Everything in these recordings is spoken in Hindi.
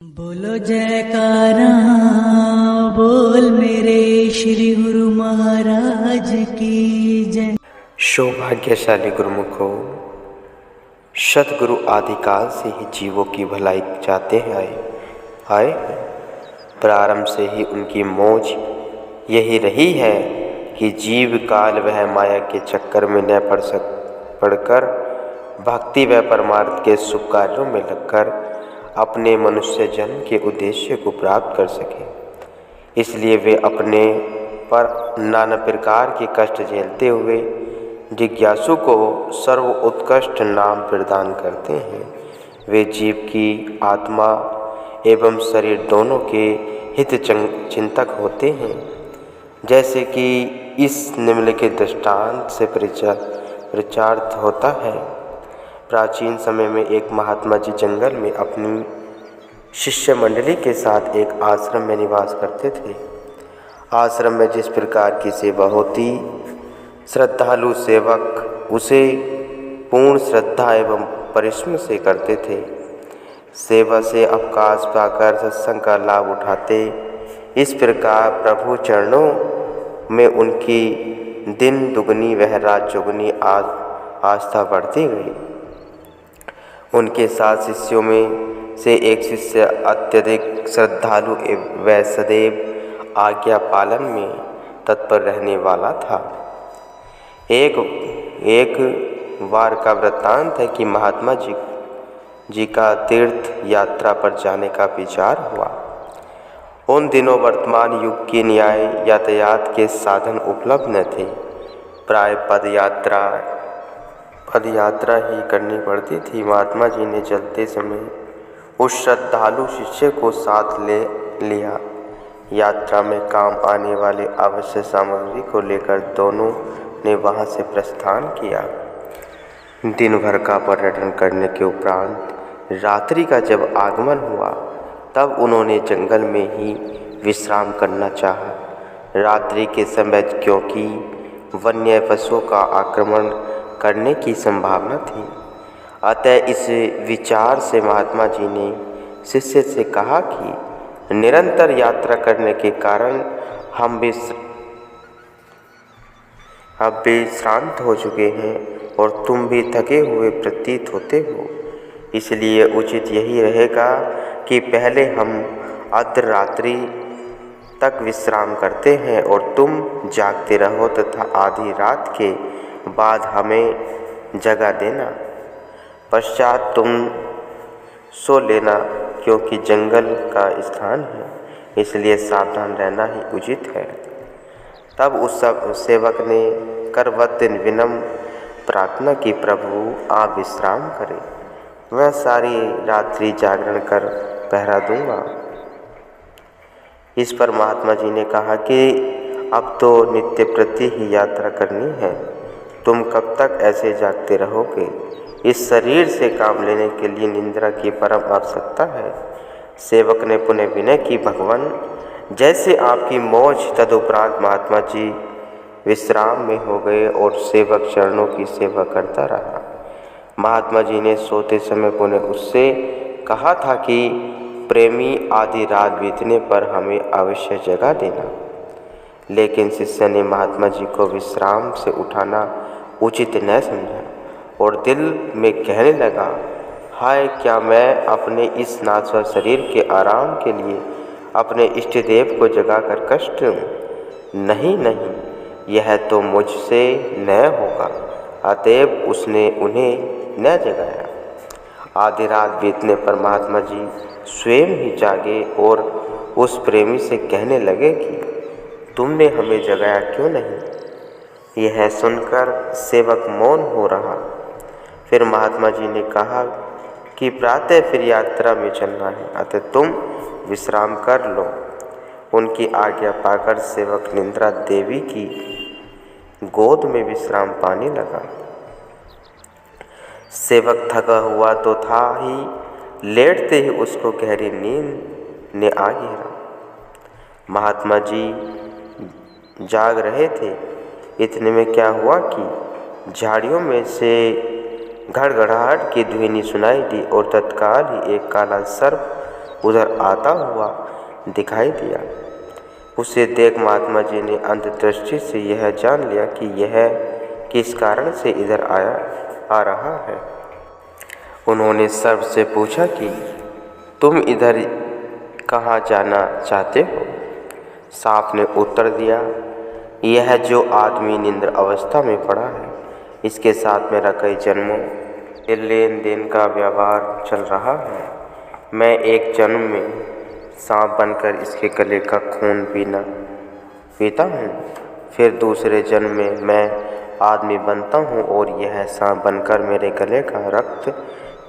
बोलो जयकारा बोल मेरे श्री गुरु महाराज की जय। सौभाग्यशाली गुरुमुखों, सतगुरु आदिकाल से ही जीवों की भलाई चाहते आए प्रारंभ से ही उनकी मौज यही रही है कि जीव काल वह माया के चक्कर में न पड़कर भक्ति व परमार्थ के शुभ कार्यों में लगकर अपने मनुष्य जन्म के उद्देश्य को प्राप्त कर सके। इसलिए वे अपने पर नाना प्रकार के कष्ट झेलते हुए जिज्ञासु को सर्व उत्कृष्ट नाम प्रदान करते हैं। वे जीव की आत्मा एवं शरीर दोनों के हित चिंतक होते हैं। जैसे कि इस निम्नलिखित दृष्टांत से प्रचारित होता है। प्राचीन समय में एक महात्मा जी जंगल में अपनी शिष्य मंडली के साथ एक आश्रम में निवास करते थे। आश्रम में जिस प्रकार की सेवा होती, श्रद्धालु सेवक उसे पूर्ण श्रद्धा एवं परिश्रम से करते थे। सेवा से अवकाश पाकर सत्संग का लाभ उठाते। इस प्रकार प्रभु चरणों में उनकी दिन दुगनी वह रात चौगुनी आस्था बढ़ती गई। उनके 7 शिष्यों में से एक शिष्य अत्यधिक श्रद्धालु व सदैव आज्ञा पालन में तत्पर रहने वाला था। एक बार का वृत्तांत है कि महात्मा जी का तीर्थ यात्रा पर जाने का विचार हुआ। उन दिनों वर्तमान युग की न्याय यातायात के साधन उपलब्ध न थे। प्राय पदयात्रा ही करनी पड़ती थी। महात्मा जी ने चलते समय उस श्रद्धालु शिष्य को साथ ले लिया। यात्रा में काम आने वाले आवश्यक सामग्री को लेकर दोनों ने वहां से प्रस्थान किया। दिन भर का पर्यटन करने के उपरांत रात्रि का जब आगमन हुआ, तब उन्होंने जंगल में ही विश्राम करना चाहा। रात्रि के समय क्योंकि वन्य पशुओं का आक्रमण करने की संभावना थी, अतः इस विचार से महात्मा जी ने शिष्य से कहा कि निरंतर यात्रा करने के कारण हम अब भी श्रांत हो चुके हैं और तुम भी थके हुए प्रतीत होते हो। इसलिए उचित यही रहेगा कि पहले हम अर्धरात्रि तक विश्राम करते हैं और तुम जागते रहो तथा आधी रात के बाद हमें जगा देना। पश्चात तुम सो लेना, क्योंकि जंगल का स्थान है, इसलिए सावधान रहना ही उचित है। तब उस सेवक ने करवत विनम्र प्रार्थना की, प्रभु आप विश्राम करें, मैं सारी रात्रि जागरण कर पहरा दूंगा। इस पर महात्मा जी ने कहा कि अब तो नित्य प्रति ही यात्रा करनी है, तुम कब तक ऐसे जागते रहोगे? इस शरीर से काम लेने के लिए निद्रा की परम आवश्यकता है। सेवक ने पुनः विनय की, भगवान जैसे आपकी मौज। तदुपरांत महात्मा जी विश्राम में हो गए और सेवक चरणों की सेवा करता रहा। महात्मा जी ने सोते समय पुनः उससे कहा था कि प्रेमी आधी रात बीतने पर हमें अवश्य जगा देना। लेकिन शिष्य ने महात्मा जी को विश्राम से उठाना उचित न समझा और दिल में कहने लगा, हाय क्या मैं अपने इस नाश्वर शरीर के आराम के लिए अपने इष्ट देव को जगाकर कष्ट दूं? नहीं, यह तो मुझसे न होगा। अतएव उसने उन्हें न जगाया। आधी रात बीतने पर महात्मा जी स्वयं ही जागे और उस प्रेमी से कहने लगे कि तुमने हमें जगाया क्यों नहीं? यह सुनकर सेवक मौन हो रहा। फिर महात्मा जी ने कहा कि प्रातः फिर यात्रा में चलना है, अतः तुम विश्राम कर लो। उनकी आज्ञा पाकर सेवक निद्रा देवी की गोद में विश्राम पाने लगा। सेवक थका हुआ तो था ही, लेटते ही उसको गहरी नींद ने आ घेरा। महात्मा जी जाग रहे थे। इतने में क्या हुआ कि झाड़ियों में से घड़घड़ाहट की ध्वनि सुनाई दी और तत्काल ही एक काला सर्प उधर आता हुआ दिखाई दिया। उसे देख महात्मा जी ने अंतर्दृष्टि से यह जान लिया कि यह किस कारण से इधर आ रहा है। उन्होंने सर्प से पूछा कि तुम इधर कहाँ जाना चाहते हो? सांप ने उत्तर दिया, यह जो आदमी निंद्र अवस्था में पड़ा है, इसके साथ मेरा कई जन्मों के लेन देन का व्यवहार चल रहा है। मैं एक जन्म में सांप बनकर इसके गले का खून पीता हूँ, फिर दूसरे जन्म में मैं आदमी बनता हूँ और यह सांप बनकर मेरे गले का रक्त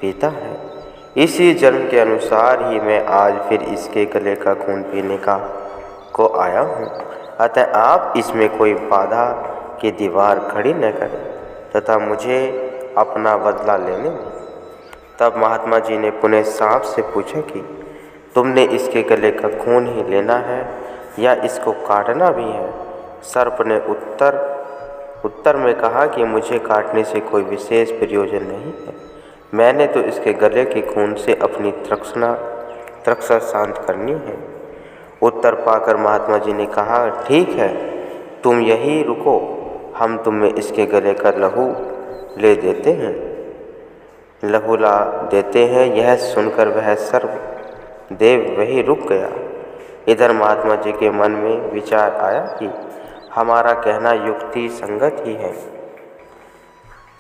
पीता है। इसी जन्म के अनुसार ही मैं आज फिर इसके गले का खून पीने को आया हूँ। अतः आप इसमें कोई बाधा की दीवार खड़ी न करें तथा मुझे अपना बदला लेने में। तब महात्मा जी ने पुनः सांप से पूछा कि तुमने इसके गले का खून ही लेना है या इसको काटना भी है? सर्प ने उत्तर में कहा कि मुझे काटने से कोई विशेष प्रयोजन नहीं है। मैंने तो इसके गले के खून से अपनी तृष्णा शांत करनी है। उत्तर पाकर महात्मा जी ने कहा, ठीक है, तुम यहीं रुको, हम तुम्हें इसके गले का लहू ला देते हैं। यह सुनकर वह सर्प देव वहीं रुक गया। इधर महात्मा जी के मन में विचार आया कि हमारा कहना युक्ति संगत ही है।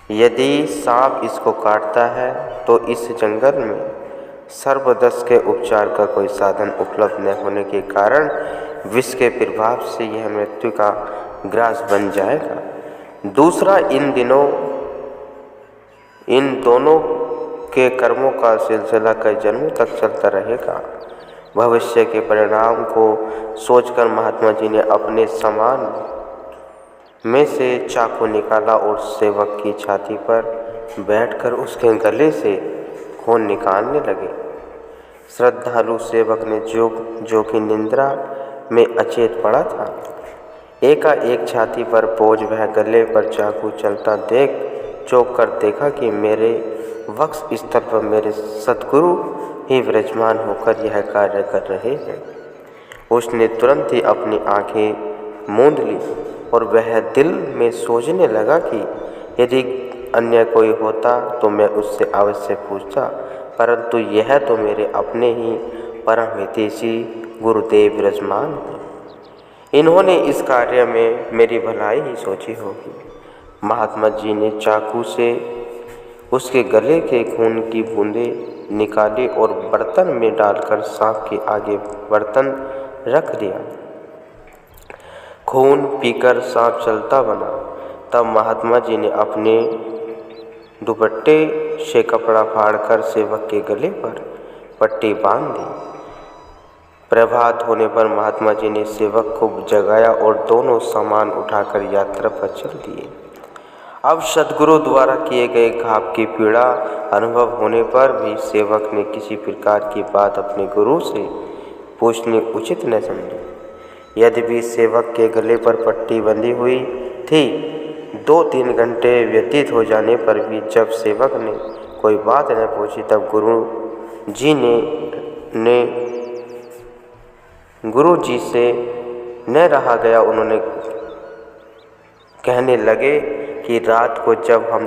यदि सांप इसको काटता है तो इस जंगल में सर्पदंश के उपचार का कोई साधन उपलब्ध न होने के कारण विष के प्रभाव से यह मृत्यु का ग्रास बन जाएगा। दूसरा, इन दोनों के कर्मों का सिलसिला कई जन्मों तक चलता रहेगा। भविष्य के परिणाम को सोचकर महात्मा जी ने अपने सामान में से चाकू निकाला और सेवक की छाती पर बैठकर उसके गले से खून निकालने लगे। श्रद्धालु सेवक ने जो कि निंद्रा में अचेत पड़ा था, एकाएक छाती पर बोझ वह गले पर चाकू चलता देख चौंक कर देखा कि मेरे वक्ष स्थल पर मेरे सद्गुरु ही विराजमान होकर यह कार्य कर रहे हैं। उसने तुरंत ही अपनी आंखें मूंद ली और वह दिल में सोचने लगा कि यदि अन्य कोई होता तो मैं उससे अवश्य पूछता, परंतु यह तो मेरे अपने ही परम हितैषी गुरुदेव विराजमान हैं। इन्होंने इस कार्य में मेरी भलाई ही सोची होगी। महात्मा जी ने चाकू से उसके गले के खून की बूंदें निकाली और बर्तन में डालकर सांप के आगे बर्तन रख दिया। खून पीकर सांप चलता बना। तब महात्मा जी ने अपने दुपट्टे से कपड़ा फाड़कर सेवक के गले पर पट्टी बांध दी। प्रभात होने पर महात्मा जी ने सेवक को जगाया और दोनों सामान उठाकर यात्रा पर चल दिए। अब सद्गुरु द्वारा किए गए घाव की पीड़ा अनुभव होने पर भी सेवक ने किसी प्रकार की बात अपने गुरु से पूछनी उचित न समझी। यद्यपि सेवक के गले पर पट्टी बंधी हुई थी, 2-3 घंटे व्यतीत हो जाने पर भी जब सेवक ने कोई बात न पूछी, तब गुरु जी से न रहा गया। उन्होंने कहने लगे कि रात को जब हम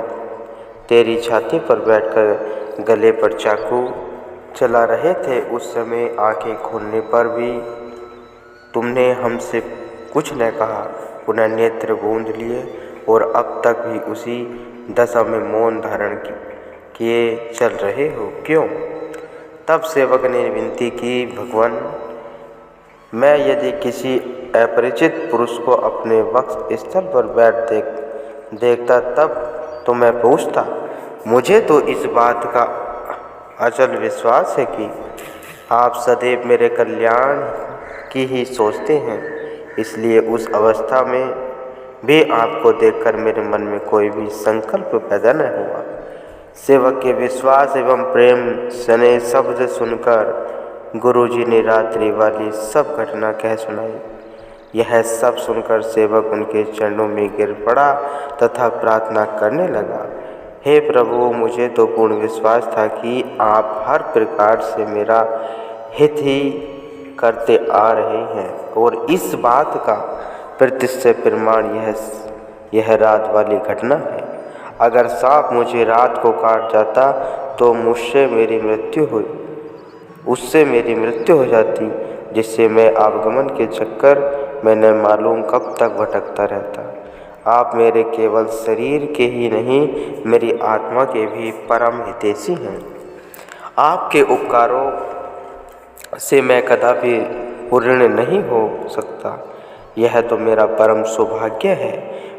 तेरी छाती पर बैठकर गले पर चाकू चला रहे थे, उस समय आंखें खोलने पर भी तुमने हमसे कुछ न कहा। पुनः नेत्र बूंद लिए और अब तक भी उसी दशा में मौन धारण किए चल रहे हो, क्यों? तब सेवक ने विनती की, भगवान, मैं यदि किसी अपरिचित पुरुष को अपने वक्ष स्थल पर बैठ देखता तब तो मैं पूछता। मुझे तो इस बात का अचल विश्वास है कि आप सदैव मेरे कल्याण की ही सोचते हैं, इसलिए उस अवस्था में भी आपको देखकर मेरे मन में कोई भी संकल्प पैदा न हुआ। सेवक के विश्वास एवं प्रेम सने शब्द सुनकर गुरुजी ने रात्रि वाली सब घटना कह सुनाई। यह सब सुनकर सेवक उनके चरणों में गिर पड़ा तथा प्रार्थना करने लगा, हे प्रभु, मुझे तो पूर्ण विश्वास था कि आप हर प्रकार से मेरा हित ही करते आ रहे हैं। और इस बात का प्रत्यक्ष प्रमाण यह रात वाली घटना है। अगर सांप मुझे रात को काट जाता तो उससे मेरी मृत्यु हो जाती, जिससे मैं आवागमन के चक्कर में न मालूम कब तक भटकता रहता। आप मेरे केवल शरीर के ही नहीं, मेरी आत्मा के भी परम हितैषी हैं। आपके उपकारों से मैं कदापि ऋणी नहीं हो सकता। यह तो मेरा परम सौभाग्य है।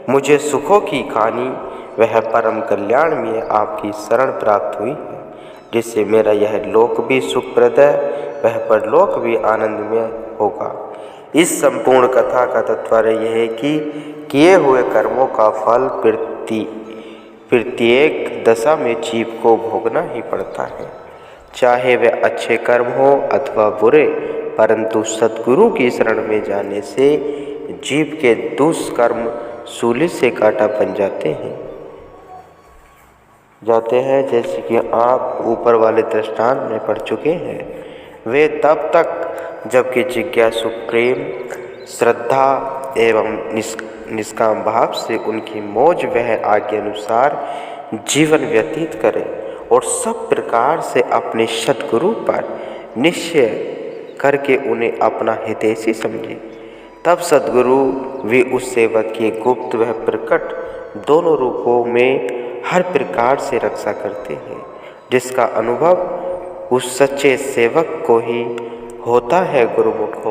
मुझे सुखों की खानी वह परम कल्याण में आपकी शरण प्राप्त हुई है, जिससे मेरा यह लोक भी सुखप्रद है, वह परलोक भी आनंदमय होगा। इस संपूर्ण कथा का तात्पर्य यह है कि किए हुए कर्मों का फल प्रत्येक दशा में जीव को भोगना ही पड़ता है, चाहे वे अच्छे कर्म हो अथवा बुरे। परंतु सद्गुरु की शरण में जाने से जीव के दुष्कर्म शूली से काटा बन जाते हैं, जैसे कि आप ऊपर वाले दृष्टांत में पढ़ चुके हैं। वे तब तक जबकि जिज्ञासु प्रेम, श्रद्धा एवं निष्काम भाव से उनकी मौज वह आज्ञा अनुसार जीवन व्यतीत करें और सब प्रकार से अपने सद्गुरु पर निश्चय करके उन्हें अपना हितैषी समझे। तब सद्गुरु भी उस सेवक की गुप्त व प्रकट दोनों रूपों में हर प्रकार से रक्षा करते हैं, जिसका अनुभव उस सच्चे सेवक को ही होता है। गुरुमुख हो